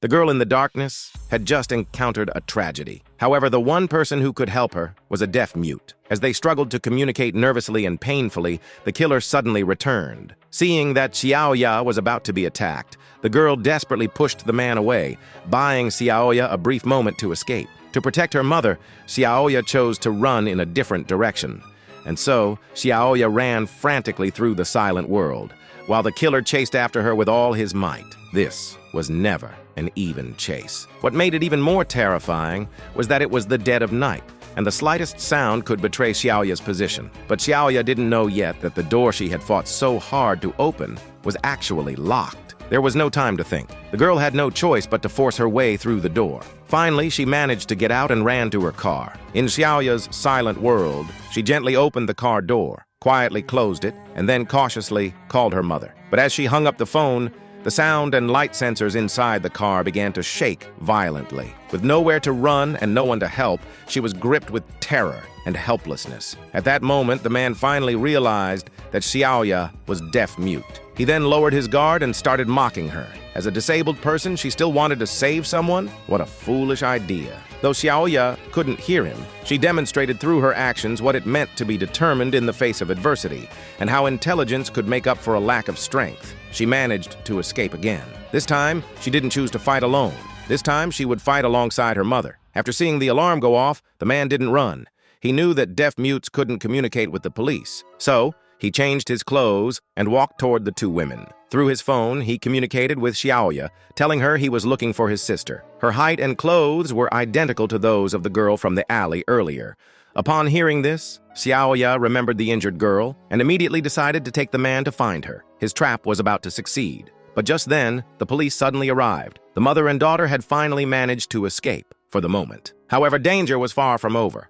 The girl in the darkness had just encountered a tragedy. However, the one person who could help her was a deaf mute. As they struggled to communicate nervously and painfully, the killer suddenly returned. Seeing that Xiaoya was about to be attacked, the girl desperately pushed the man away, buying Xiaoya a brief moment to escape. To protect her mother, Xiaoya chose to run in a different direction. And so, Xiaoya ran frantically through the silent world, while the killer chased after her with all his might. This was never an even chase. What made it even more terrifying was that it was the dead of night, and the slightest sound could betray Xiaoya's position. But Xiaoya didn't know yet that the door she had fought so hard to open was actually locked. There was no time to think. The girl had no choice but to force her way through the door. Finally, she managed to get out and ran to her car. In Xiaoya's silent world, she gently opened the car door, quietly closed it, and then cautiously called her mother. But as she hung up the phone, the sound and light sensors inside the car began to shake violently. With nowhere to run and no one to help, she was gripped with terror and helplessness. At that moment, the man finally realized that Xiaoya was deaf-mute. He then lowered his guard and started mocking her. As a disabled person, she still wanted to save someone? What a foolish idea. Though Xiaoya couldn't hear him, she demonstrated through her actions what it meant to be determined in the face of adversity, and how intelligence could make up for a lack of strength. She managed to escape again. This time, she didn't choose to fight alone. This time, she would fight alongside her mother. After seeing the alarm go off, the man didn't run. He knew that deaf mutes couldn't communicate with the police. So, he changed his clothes and walked toward the two women. Through his phone, he communicated with Xiaoya, telling her he was looking for his sister. Her height and clothes were identical to those of the girl from the alley earlier. Upon hearing this, Xiaoya remembered the injured girl and immediately decided to take the man to find her. His trap was about to succeed. But just then, the police suddenly arrived. The mother and daughter had finally managed to escape, for the moment. However, danger was far from over.